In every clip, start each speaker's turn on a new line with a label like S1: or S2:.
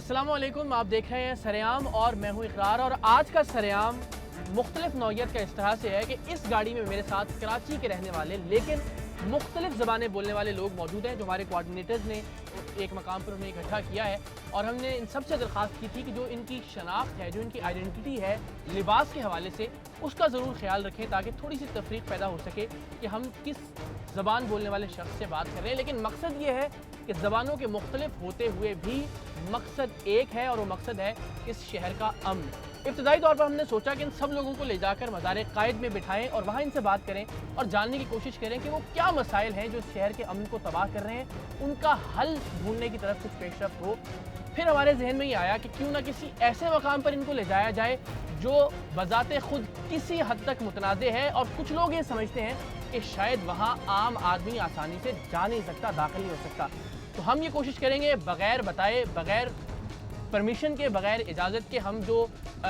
S1: अस्सलामुअलैकुम, आप देख रहे हैं सरेआम और मैं हूं इकरार। और आज का सरेआम मुख्तलिफ नौइयत का इस तरह से है कि इस गाड़ी में मेरे साथ कराची के रहने वाले लेकिन मुख्तलिफ ज़बानें बोलने वाले लोग मौजूद हैं जो हमारे कोऑर्डिनेटर्स ने एक मकाम पर उन्हें इकट्ठा किया है। और हमने इन सबसे दरख्वास्त की थी कि जो इनकी शनाख्त है, जो इनकी आइडेंटिटी है लिबास के हवाले से, उसका ज़रूर ख्याल रखें ताकि थोड़ी सी तफरीक पैदा हो सके कि हम किस ज़बान बोलने वाले शख्स से बात कर रहे हैं। लेकिन मकसद ये है कि ज़बानों के मुख्तलिफ होते हुए भी मकसद एक है और वो मकसद है इस शहर का अमन। इब्तदाई तौर पर हमने सोचा कि इन सब लोगों को ले जाकर मज़ार कायद में बिठाएं और वहाँ इनसे बात करें और जानने की कोशिश करें कि वो क्या मसाइल हैं जो इस शहर के अमन को तबाह कर रहे हैं, उनका हल ढूंढने की तरफ कुछ पेशरफ्त हो। फिर हमारे जहन में ये आया कि क्यों ना किसी ऐसे मकाम पर इनको ले जाया जाए जो बजाते खुद किसी हद तक मुतनाज़े है और कुछ लोग ये समझते हैं कि शायद वहाँ आम आदमी आसानी से जा नहीं सकता, दाखिल नहीं हो सकता। तो हम ये कोशिश करेंगे बग़ैर बताए, बग़ैर परमिशन के, बग़ैर इजाज़त के, हम जो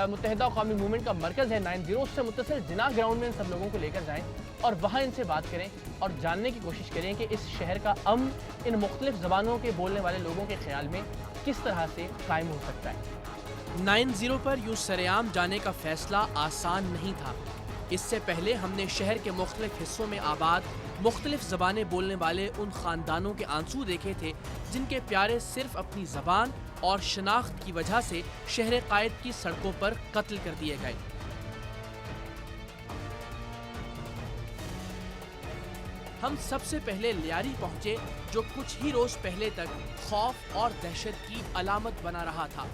S1: मुत्तहिदा कौमी मूवमेंट का मरकज़ है 90 उससे मुत्तसिल जिना ग्राउंड में इन सब लोगों को लेकर जाएँ और वहाँ इनसे बात करें और जानने की कोशिश करें कि इस शहर का अमन इन मुख्तलिफ ज़बानों के बोलने वाले लोगों के ख्याल में किस तरह से कायम हो सकता है। 90 पर यूँ सरेआम जाने का फ़ैसला आसान नहीं था। इससे पहले हमने शहर के मुख्तलिफ हिस्सों में आबाद मुख्तलिफ ज़बानें बोलने वाले उन ख़ानदानों के आंसू देखे थे जिनके प्यारे सिर्फ अपनी ज़बान और शनाख्त की वजह से शहर कायद की सड़कों पर कत्ल कर दिए गए। हम सबसे पहले लियारी पहुंचे जो कुछ ही रोज पहले तक खौफ और दहशत की अलामत बना रहा था।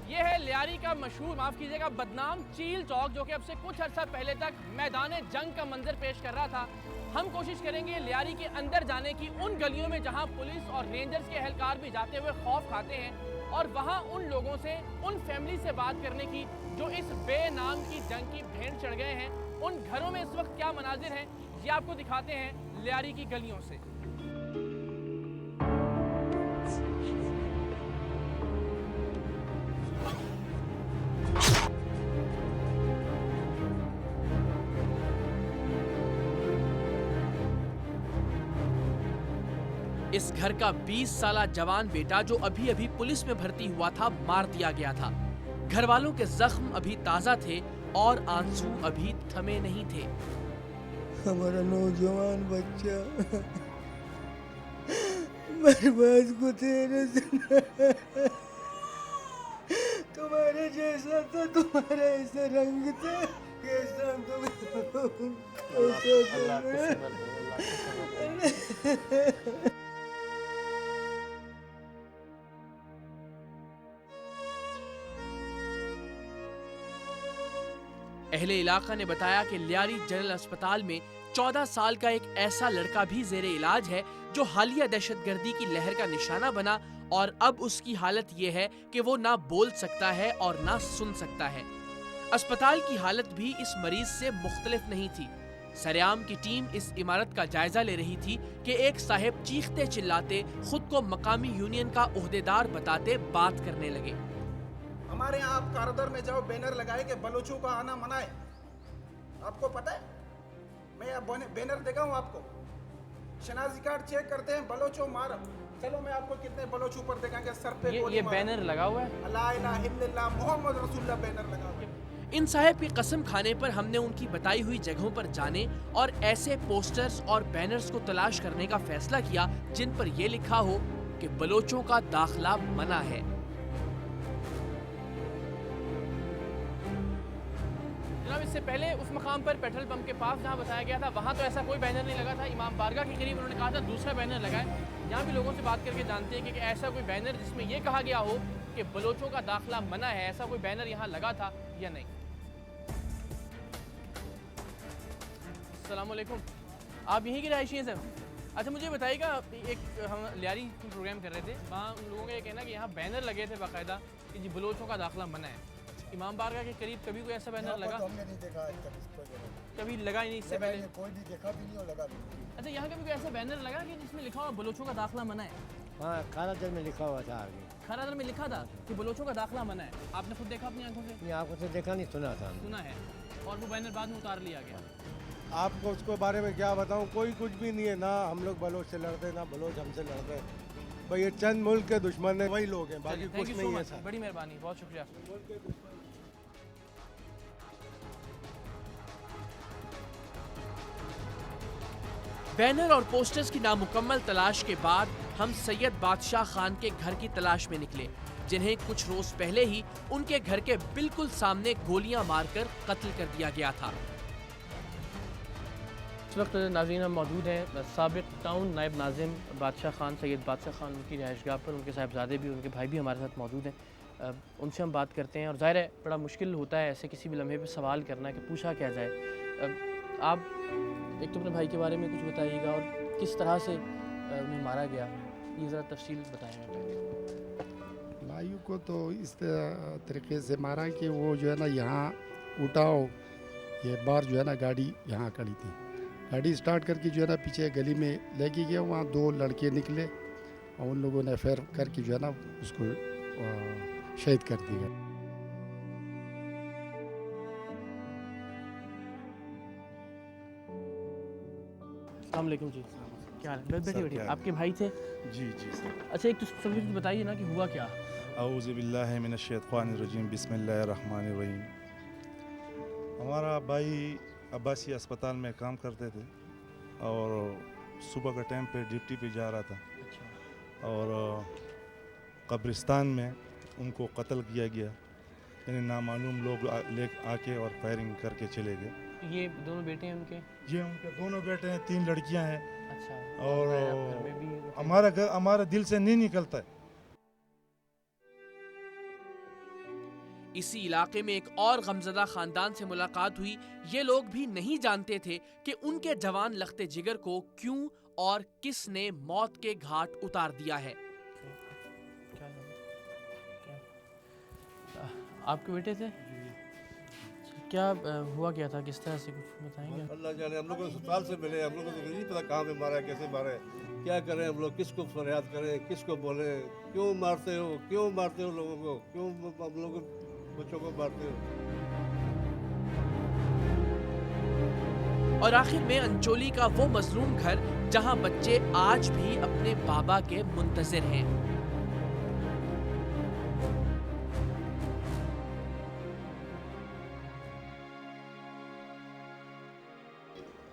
S1: यह है लियारी का मशहूर, माफ कीजिएगा, बदनाम चील चौक जो कि अब से कुछ अर्सा पहले तक मैदान जंग का मंजर पेश कर रहा था। हम कोशिश करेंगे लियारी के अंदर जाने की, उन गलियों में जहां पुलिस और रेंजर्स के एहलकार भी जाते हुए खौफ खाते हैं, और वहां उन लोगों से, उन फैमिली से बात करने की जो इस बेनाम की जंग की भेंट चढ़ गए हैं। उन घरों में इस वक्त क्या मनाजिर हैं ये आपको दिखाते हैं लियारी की गलियों से। इस घर का 20 साला जवान बेटा जो अभी अभी पुलिस में भर्ती हुआ था, मार दिया गया था। घर वालों के जख्म अभी ताजा थे और आंसू अभी थमे नहीं थे।
S2: हमारा नौजवान बच्चा बर्बाद को तेरे तुम्हारे जैसा था, तुम्हारा ऐसा रंग था, कैसा
S1: अहले इलाका ने बताया कि लियारी जनरल अस्पताल में 14 साल का एक ऐसा लड़का भी जेरे इलाज है जो हालिया दहशतगर्दी की लहर का निशाना बना और अब उसकी हालत यह है कि वो ना बोल सकता है और ना सुन सकता है। अस्पताल की हालत भी इस मरीज से मुख्तलिफ नहीं थी। सरेआम की टीम इस इमारत का जायजा ले रही थी कि एक साहिब चीखते चिल्लाते खुद को मकामी यूनियन का ओहदेदार बताते बात करने लगे।
S3: हमारे यहाँ आप कारदर में जाओ, बैनर लगाए कि बलोचों का आना मना है। आपको पता है, मैं यहाँ बैनर देखा हूँ आपको। शनाजी कार्ड चेक करते हैं, बलोचों मार। चलो मैं आपको कितने बलोच ऊपर देखेंगे सर पे
S1: ये बैनर लगा हुआ है,
S3: अल्लाह इलाहा इल्लल्लाह मोहम्मद रसूलुल्लाह बैनर लगा हुआ है।
S1: इन साहब की कसम खाने पर हमने उनकी बताई हुई जगहों पर जाने और ऐसे पोस्टर्स और बैनर्स को तलाश करने का फैसला किया जिन पर यह लिखा हो कि बलोचों का दाखिला मना है। जनाब, इससे पहले उस मकाम पर पेट्रोल पंप के पास जहां बताया गया था वहां तो ऐसा कोई बैनर नहीं लगा था। इमाम बारगाह के करीब उन्होंने कहा था दूसरा बैनर लगाए। यहाँ भी लोगों से बात करके जानते हैं कि ऐसा कोई बैनर जिसमें यह कहा गया हो कि बलोचों का दाखिला मना है, ऐसा कोई बैनर यहाँ लगा था या नहीं। अस्सलामुअलैकुम, आप यहीं के रहायशी हैं सर? अच्छा, मुझे बताइएगा, एक हम लियारी प्रोग्राम कर रहे थे, वहाँ उन लोगों का ये कहना कि यहाँ बैनर लगे थे बाकायदा कि जी बलोचों का दाखिला मना है। इमाम बारगाह के करीब कभी कोई ऐसा बैनर लगा?
S2: तो हमने नहीं देखा आज तक,
S1: कभी लगा ही नहीं इससे पहले?
S2: कोई भी देखा भी नहीं और लगा भी नहीं।
S1: अच्छा, यहाँ कभी कोई ऐसा बैनर लगा कि जिसमें लिखा हुआ बलोचों का दाखिला मना है?
S4: हाँ, खानादर में लिखा हुआ था आगे।
S1: खानादर में लिखा था कि बलोचों का दाखिला मना है। आपने खुद देखा अपनी आंखों से?
S4: ये आंखों से देखा नहीं, सुना था।
S1: सुना है, और वो बैनर बाद में उतार लिया गया।
S5: आपको उसके बारे में क्या बताऊं, कोई कुछ भी नहीं है। ना हम लोग बलोच से लड़ते, ना बलोच हमसे लड़ते।
S2: भाई ये चंद मुल्क के दुश्मन है, वही लोग हैं, बाकी
S1: थैंक
S2: कुछ
S1: यू सो
S2: नहीं है
S1: मच,
S2: सर।
S1: बड़ी मेहरबानी, बहुत शुक्रिया। बैनर और पोस्टर्स की नामुकम्मल तलाश के बाद हम सैयद बादशाह खान के घर की तलाश में निकले, जिन्हें कुछ रोज पहले ही उनके घर के बिल्कुल सामने गोलियां मारकर कत्ल कर दिया गया था। इस वक्त नाज़रीन हम मौजूद हैं साबिक टाउन नायब नाज़िम बादशाह खान सैयद बादशाह खान उनकी रिहाइशगाह पर। उनके साहिबजादे भी, उनके भाई भी हमारे साथ मौजूद हैं। उनसे हम बात करते हैं और ज़ाहिर है बड़ा मुश्किल होता है ऐसे किसी भी लम्हे पे सवाल करना कि पूछा क्या जाए। आप एक तो अपने भाई के बारे में कुछ बताइएगा और किस तरह से उन्हें मारा गया, ये ज़रा तफसील बताएँ पहले।
S5: भाइयों को तो इस तरीके से मारा कि वो जो है ना यहाँ उठाओ, ये बार जो है ना गाड़ी यहाँ खड़ी थी, गाड़ी स्टार्ट करके जो है ना पीछे गली में लेके गया, वहाँ दो लड़के निकले और उन लोगों ने फिर करके जो है ना उसको शहीद कर दिया।
S1: अस्सलाम वालेकुम जी, क्या हाल है? बैठिए बैठिए, आपके भाई थे?
S6: जी जी सर।
S1: अच्छा एक तो सबसे कुछ बताइए ना कि हुआ क्या?
S6: औज़ु बिल्लाहि मिनश्शैतानिर्रजीम, बिस्मिल्लाहिर्रहमानिर्रहीम। हमारा भाई अब्बासी अस्पताल में काम करते थे और सुबह का टाइम पे ड्यूटी पे जा रहा था और कब्रिस्तान में उनको कत्ल किया गया, यानी नामालूम लोग ले आके और फायरिंग करके चले गए।
S1: ये दोनों बेटे हैं उनके?
S6: ये उनके दोनों बेटे हैं, 3 लड़कियां हैं।
S1: अच्छा।
S6: और
S1: घर में भी
S6: हमारा घर हमारे दिल से नहीं निकलता है।
S1: इसी इलाके में एक और गमजदा खानदान से मुलाकात हुई। ये लोग भी नहीं जानते थे कि उनके जवान लख्ते जिगर को क्यों और किसने मौत के घाट उतार दिया है। आपके बेटे थे? क्या हुआ क्या था, किस तरह से कुछ बताएंगे?
S7: अल्लाह जाने, हम लोग को अस्पताल से मिले, हम लोग को तो नहीं पता कहाँ पे मारा है, कैसे मारा है, क्या करें हम लोग, किसको फरियाद करें, किसको बोले, क्यों मारते हो लोगों को, क्यों हम लोग बच्चों को मारते हो।
S1: और आखिर में अंचोली का वो मजलूम घर जहां बच्चे आज भी अपने बाबा के मुंतजिर हैं।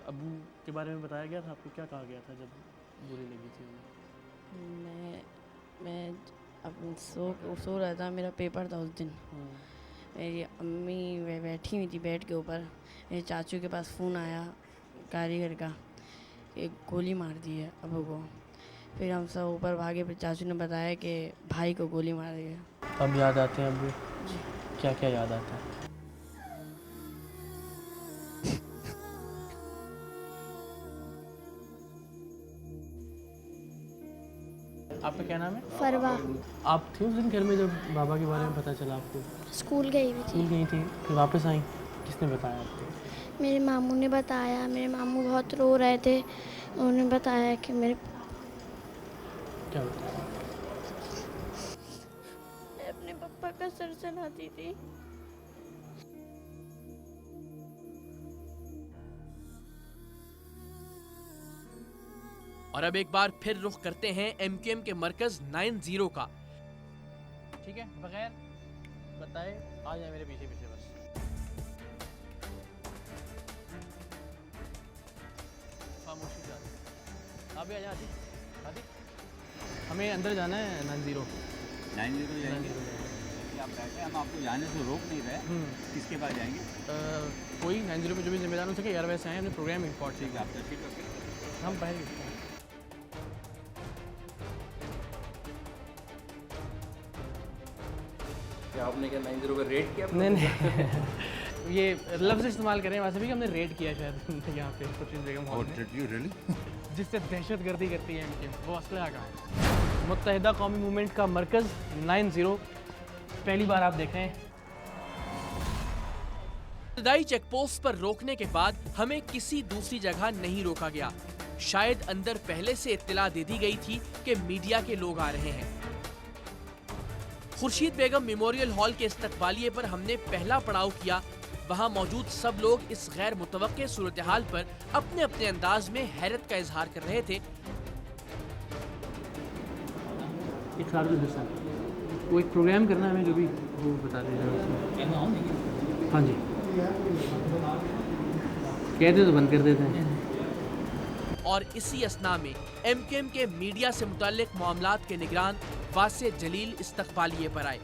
S1: अबू के बारे में बताया गया था आपको, क्या कहा गया था जब गोली लगी थी?
S8: मैं अब सो रहा था, मेरा पेपर था उस दिन। मेरी अम्मी बैठी हुई थी बेड के ऊपर, मेरे चाचू के पास फ़ोन आया कारीगर का, एक गोली मार दी है अबू को। फिर हम सब ऊपर भागे, फिर चाचू ने बताया कि भाई को गोली मार गया।
S1: अब याद आते हैं अबू? क्या क्या याद आता है? आपका क्या नाम है?
S9: फरवा।
S1: आप थे उस दिन घर में जब बाबा के बारे में पता चला आपको?
S9: स्कूल गई हुई
S1: स्कूल
S9: थी।
S1: गई थी, फिर वापस आई, किसने बताया आपको?
S9: मेरे मामू ने बताया, मेरे मामू बहुत रो रहे थे, उन्होंने बताया कि मेरे
S1: क्या बताया?
S9: मैं अपने पापा का सर चलाती थी।
S1: और अब एक बार फिर रुख करते हैं MQM के मरकज 90 का। ठीक है, बगैर बताए आ जाए मेरे पीछे पीछे बस। खामोशी से आप भी आ जाए। आदि हमें अंदर जाना है 90
S10: आप बैठे, हम आपको जाने से रोक नहीं रहे। किसके पास जाएंगे?
S1: कोई 90 में जो भी जिम्मेदार हो सके, यार वैसे आए हमने प्रोग्राम इम्पोर्ट
S10: ठीक है, आप तस्वीर रखें।
S1: हम बाहर
S10: आपने क्या 90 का रेट किया?
S1: नहीं ये लफ्ज़ इस्तेमाल करें वैसे भी कि हमने रेड किया शायद यहाँ पे खुर्शीद बेगम हॉल में, जिससे दहशतगर्दी करती है इनकी, वो असलहा का है। मुत्तहिदा कौमी मूवमेंट का मरकज़ 90 पहली बार आप देख रहे हैं। इब्तदाई चेक पोस्ट पर रोकने के बाद हमें किसी दूसरी जगह नहीं रोका गया। शायद अंदर पहले से इत्तला दे दी गई थी कि मीडिया के लोग आ रहे हैं। खुर्शीद बेगम मेमोरियल हॉल के इस्तकबालिये पर हमने पहला पड़ाव किया। वहां मौजूद सब लोग इस गैर मुतवक्के सूरत हाल पर अपने अपने अंदाज में हैरत का इजहार कर रहे थे। इखरारुल हसन, वो एक प्रोग्राम करना है हमें, जो भी वो बता दीजिएगा। हाँ जी, कहते तो बंद कर देते हैं। और इसी असना में एमकेएम के मीडिया से मुताल्लिक मामलात के निगरान वासे जलील इस्तकबालिये पर आए।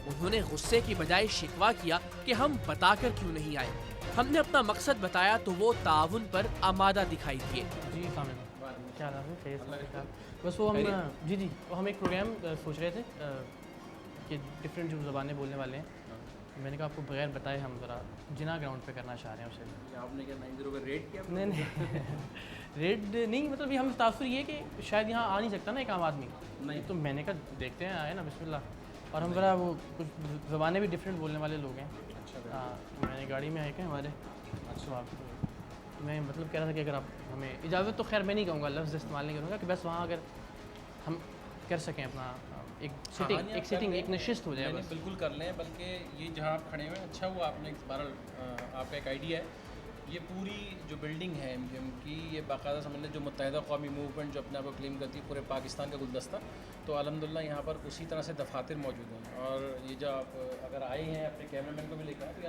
S1: उन्होंने गुस्से की बजाय शिकवा किया कि हम बताकर क्यों नहीं आए। हमने अपना मकसद बताया तो वो ताउन पर आमादा दिखाई दिए। जी क्या बस वो हम जी वो हम एक प्रोग्राम सोच रहे थे कि डिफरेंट जो ज़बानें बोलने वाले हैं, मैंने कहा आपको बगैर बताए हम ज़रा जिना ग्राउंड पे करना चाह रहे हैं उसे।
S10: आपने क्या 90 का रेट किया?
S1: नहीं रेड नहीं, मतलब ये हम तासुर ये कि शायद यहाँ आ नहीं सकता ना एक आम आदमी, नहीं तो मैंने कहा देखते हैं, आए ना बिस्मिल्लाह। और हम ज़रा वो कुछ ज़बानें भी डिफरेंट बोलने वाले लोग हैं। अच्छा हाँ, मैंने गाड़ी में आए के हमारे। अच्छा आप मैं मतलब कह रहा था कि अगर आप हमें इजाज़त, तो खैर मैं नहीं कहूँगा, लफ्ज़ इस्तेमाल नहीं करूँगा, कि बस वहाँ अगर हम कर सकें अपना एक सिटिंग एक नशिस्त हो जाए।
S11: नहीं, बिल्कुल कर लें, बल्कि ये जहाँ आप खड़े हुए हैं अच्छा हुआ आपने बहरहाल आपका एक आइडिया है। ये पूरी जो बिल्डिंग है एमकेएम की, ये बाकायदा समझ लें जो मुत्तहिदा कौमी मूवमेंट जो अपने आप को क्लेम करती है, पूरे पाकिस्तान का गुलदस्ता, तो अल्हम्दुलिल्लाह यहाँ पर उसी तरह से दफातर मौजूद हैं। और ये जो आप अगर आए हैं, अपने कैमरामैन को भी लेकर आए, तो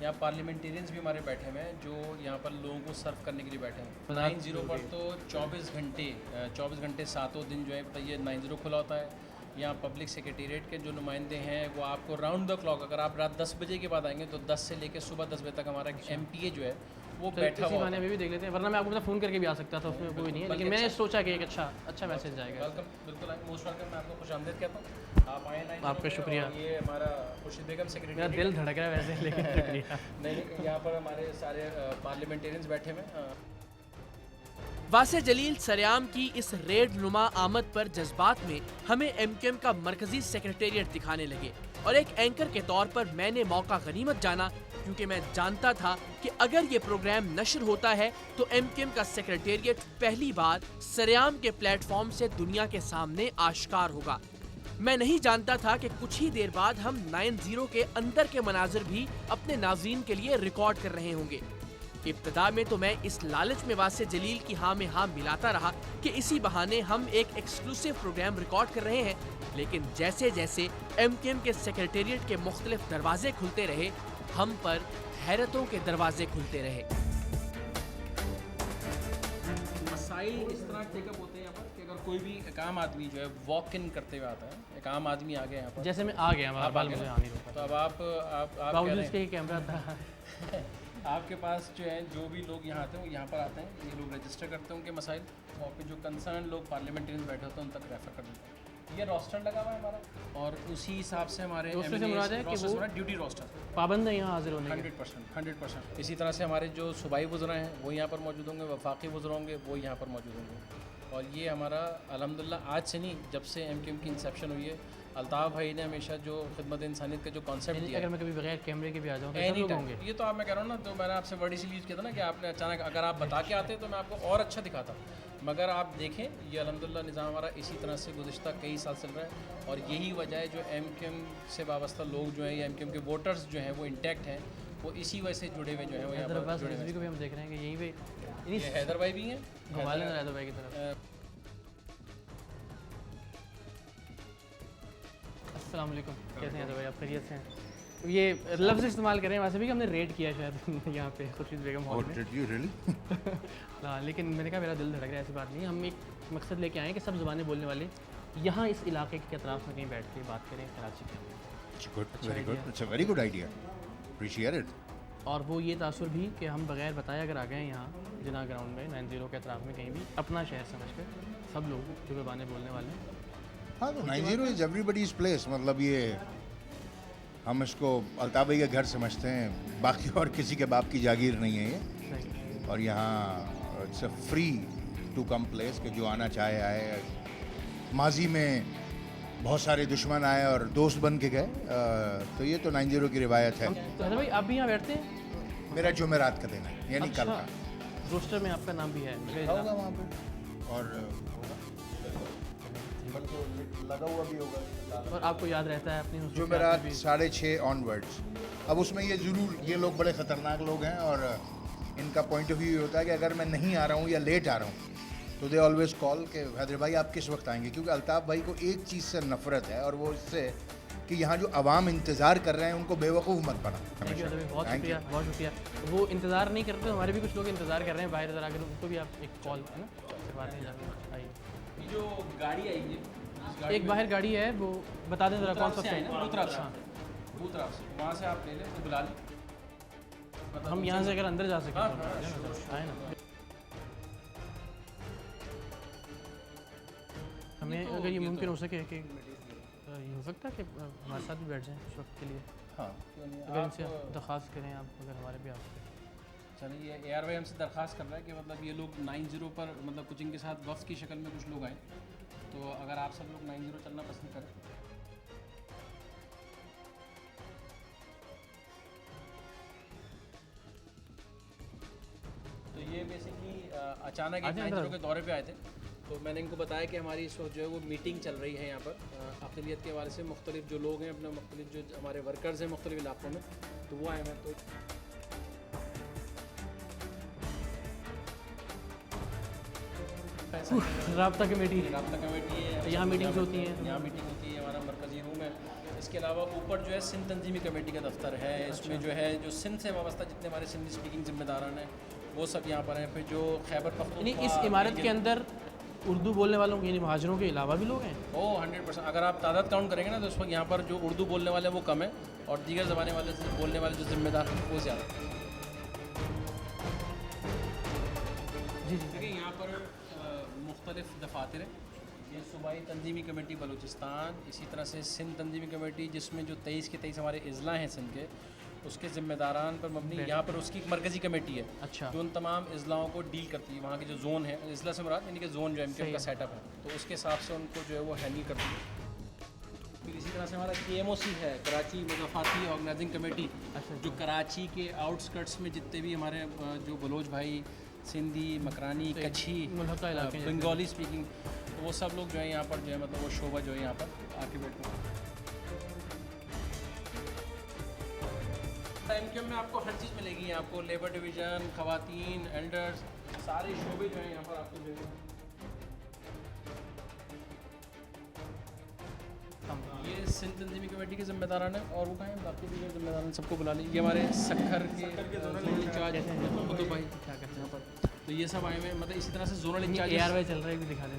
S11: यहाँ पार्लियामेंटेरियंस भी हमारे बैठे हुए हैं जो यहाँ पर लोगों को सर्व करने के लिए बैठे हैं। 90 पर तो 24 घंटे सातों दिन जो है बताइए 90 खुला होता है। यहाँ पब्लिक सेक्रेटेरिएट के जो नुमाइंदे हैं वो आपको राउंड द क्लॉक, अगर आप रात 10 बजे के बाद आएंगे तो 10 से लेकर सुबह 10 बजे तक हमारा एमपीए जो है वो बैठा हुआ है।
S1: भी देख लेते हैं, वरना मैं आपको फ़ोन करके भी आ सकता था, उसमें कोई नहीं है, लेकिन मैंने सोचा कि एक अच्छा मैसेज जाएगा।
S11: वेलकम, बिल्कुल मोस्ट वेलकम, मैं आपको खुशामदीद कहता हूँ, आप आए ना।
S1: आपका शुक्रिया।
S11: ये हमारा खुर्शीद बेगम सेक्रेटरी,
S1: मेरा दिल धड़क रहा है वैसे, लेकिन शुक्रिया।
S11: नहीं, यहाँ पर हमारे सारे पार्लियामेंटेरियंस बैठे हुए हैं।
S1: वासे जलील सरेआम की इस रेड नुमा आमद पर जज्बात में हमें एमकेएम का मरकजी सेक्रेटेरिएट दिखाने लगे, और एक एंकर के तौर पर मैंने मौका गनीमत जाना, क्योंकि मैं जानता था कि अगर ये प्रोग्राम नशर होता है तो एमकेएम का सेक्रेटेरिएट पहली बार सरेआम के प्लेटफॉर्म से दुनिया के सामने आश्कार होगा। मैं नहीं जानता था कि कुछ ही देर बाद हम 90 के अंदर के मनाजिर भी अपने नाज़रीन के लिए रिकॉर्ड कर रहे होंगे। इब्तिदा में तो मैं इस लालच में वासे जलील की हाँ में हाँ मिलाता रहा कि इसी बहाने हम एक एक्सक्लूसिव प्रोग्राम रिकॉर्ड कर रहे हैं, लेकिन जैसे जैसे एमकेएम के सेक्रेटेरिएट के मुख्तलिफ दरवाजे खुलते रहे, हम पर हैरतों के दरवाजे खुलते रहे।
S11: मसाइल इस तरह टेकअप होते हैं यहाँ पर कि अगर कोई भी एक आम आदमी जो है वॉक इन करते हुए आता है, एक आम आदमी आ गया यहाँ पर,
S1: जैसे मैं आ गया, मुझे आने दो,
S11: तो अब आप
S1: बावजूद के कैमरा था
S11: आपके पास जो है जो भी लोग यहाँ आते हैं वो यहाँ पर आते हैं, ये लोग रजिस्टर करते हैं उनके मसाइल, और फिर जो कंसर्न लोग पार्लियामेंटेरियन बैठे होते हैं उन तक रेफर कर देते हैं। ये रोस्टर लगा हुआ है हमारा, और उसी हिसाब से हमारे ड्यूटी रोस्टर
S1: पाबंद है यहाँ हाजिर होने
S11: 100%। इसी तरह से हमारे जो सूबाई वज़रा हैं वो यहाँ पर मौजूद होंगे, वफाकी वज़रा होंगे वो यहाँ पर मौजूद होंगे। और ये हमारा अल्हम्दुलिल्लाह आज से नहीं, जब से एमकेएम की इंसेप्शन हुई है, अल्ताफ़ भाई ने हमेशा जो खिदमत इंसानियत का जो कॉन्सेप्ट दिया,
S1: अगर मैं कभी बगैर कैमरे के भी आ जाऊँ तो सब लोग होंगे।
S11: ये तो आप मैं कह रहा हूँ ना, तो मैंने आपसे वर्ड इसीलिए यूज़ किया था ना कि आपने अचानक अगर आप बता के आते तो मैं आपको और अच्छा दिखाता, मगर आप देखें ये अल्हम्दुलिल्लाह निज़ाम हमारा इसी तरह से गुज़िश्ता कई साल चल रहा है। और यही वजह है जो एमकेएम से वाबस्ता लोग जो हैं या एमकेएम के वोटर्स जो हैं वो इंटैक्ट हैं, वो इसी वजह से जुड़े हुए जो हैं वो यहाँ पर जुड़े हुए।
S1: को भी हम देख रहे हैं कि यहीं पे
S11: ये हैदर भाई भी हैं,
S1: हैदर भाई की तरफ। अस्सलाम वालेकुम, कैसे हैं भाई आप? खैरियत से हैं? ये लफ्ज़ इस्तेमाल करें वैसे भी कि हमने रेड किया शायद यहाँ पे खुर्शीद बेगम हॉल में। हाँ, लेकिन मैंने कहा मेरा दिल धड़क रहा है, ऐसी बात नहीं। हम एक मकसद लेके आए कि सब ज़ुबानें बोलने वाले यहाँ इस इलाके के अतराफ़ में कहीं बैठ के बात करें कराची के।
S12: Very good idea, appreciate it.
S1: और वो ये तासुर भी कि हम बगैर बताए अगर आ गए यहाँ जिना ग्राउंड में 90 के अतराफ़ में कहीं भी, अपना शहर समझ कर सब लोग जो ज़ुबानें बोलने वाले हैं।
S12: हाँ, तो 90 इज़ एवरीबडीज़ प्लेस, मतलब ये हम इसको अल्ताफ़ भाई का घर समझते हैं, बाकी और किसी के बाप की जागीर नहीं है ये। और यहाँ it's a free to come place कि जो आना चाहे आए। माजी में बहुत सारे दुश्मन आए और दोस्त बन के गए, तो ये तो 90 की रिवायत है।
S1: तो भाई आप भी यहाँ बैठते हैं?
S12: मेरा जुमेरात का दिन है, यानी कल का।
S1: रोस्टर में आपका नाम भी है
S12: होगा वहाँ पे, और लगा हुआ भी होगा।
S1: और आपको याद रहता है अपनी
S12: जुमेरात 6:30 ऑनवर्ड्स। अब उसमें ये ज़रूर, ये लोग बड़े ख़तरनाक लोग हैं और इनका पॉइंट ऑफ व्यू होता है कि अगर मैं नहीं आ रहा हूँ या लेट आ रहा हूँ तो दे ऑलवेज कॉल कि हैदर भाई आप किस वक्त आएंगे, क्योंकि अल्ताफ़ भाई को एक चीज़ से नफरत है और वो इससे कि यहाँ जो आवाम इंतज़ार कर रहे हैं उनको बेवकूफ़ मत बना।
S1: थैंक यू बहुत शुक्रिया, बहुत शुक्रिया। वो इंतज़ार नहीं करते, हमारे भी कुछ लोग इंतज़ार कर रहे हैं बाहर, ज़रा आकर उनको भी आप एक कॉल है ना बाहर नहीं जाकर आइए।
S11: जो गाड़ी आई है
S1: एक बाहर गाड़ी है, वो बता दें ज़रा कौन सा
S11: है ना, बूतराफ से वहाँ से आप ले लें तो बुला लें, मतलब
S1: हम यहाँ से अगर अंदर जा सकें आए ना। हमें अगर ये मुमकिन हो सके कि ये हो सकता है कि हमारे साथ भी बैठ जाएं कुछ वक्त के लिए।
S11: हाँ,
S1: अगर इनसे दरख्वास्त करें आप, अगर हमारे भी आप
S11: चलिए AR भाई हमसे दरख्वास्त कर रहा है कि मतलब ये लोग 90 पर मतलब कुछ इनके साथ वफ्द की शक्ल में कुछ लोग आए, तो अगर आप सब लोग 90 चलना पसंद करें तो ये बेसिकली अचानक एक 90 के दौरे पे आए थे। तो मैंने इनको बताया कि हमारी इस वक्त जो है वो मीटिंग चल रही है यहाँ पर अक़लियत के हवाले से, मुख्तलिफ जो लोग हैं अपने मुख्तलिफ जो हमारे वर्कर्स हैं मुख्तलिफ इलाकों में, तो वो आए हैं। तो
S1: राब्ता कमेटी
S11: है,
S1: यहाँ मीटिंग्स होती हैं,
S11: यहाँ मीटिंग होती है, हमारा मरकज़ी रूम है। इसके अलावा ऊपर जो है सिंध तंजीमी कमेटी का दफ्तर है, इसमें जो है जो सिंध से वाबस्ता जितने हमारे सिंधी स्पीकिंग ज़िम्मेदारान हैं वो सब यहाँ पर हैं। फिर जो खैबर पख्तूनख्वा
S1: इस इमारत के अंदर उर्दू बोलने वालों यानी महाजरों के अलावा भी लोग हैं?
S11: 100%। अगर आप तादाद काउंट करेंगे ना तो उस वक्त यहाँ पर जो उर्दू बोलने वाले वो कम है और दीगर ज़बाने वाले बोलने वाले जो ज़िम्मेदार हैं वो ज़्यादा।
S1: जी
S11: देखिए यहाँ पर मुख्तलिफ दफातर हैं, ये सूबाई तंजीमी कमेटी बलूचिस्तान, इसी तरह से सिंध तंजीमी कमेटी जिसमें जो 23 के 23 हमारे अज़ला हैं सिंध के, उसके ज़िम्मेदारान पर मबनी यहाँ पर उसकी एक मरकज़ी कमेटी है।
S1: अच्छा।
S11: जो उन तमाम अज़लाओं को डील करती है, वहाँ के जो जोन है, अज़ला से मुराद यानी कि जोन जो है उनका सेटअप है, तो उसके हिसाब से उनको जो है वो हैंडल करती है। फिर इसी तरह से हमारा KMOC है, कराची मुज़ाफ़ाती ऑर्गेनाइजिंग कमेटी, जो कराची के आउटस्कर्ट्स में जितने भी हमारे जो बलोच भाई, सिंधी, मकरानी, कच्छी, बंगाली स्पीकिंग, तो वो सब लोग जो है यहाँ पर जो है मतलब वो शोबा जो है यहाँ पर आके बैठे हैं। MQM में आपको हर चीज़ मिलेगी, आपको लेबर डिवीज़न, ख़वातीन, एल्डर्स, सारे शोबे जो हैं यहाँ पर आपको मिलेंगे। ये सिंध तंजीमी कमेटी के ज़िम्मेदारान हैं और वो कहें बाकी भी ज़िम्मेदारान सबको बुला लीजिए। ये हमारे सखर के जोनल इंचार्ज हैं भाई, क्या करते हैं यहाँ पर, तो ये सब आए हुए हैं। मतलब इसी तरह से जोनल इंचार्ज
S1: AR भाई चल रहा है, भी दिखा दें।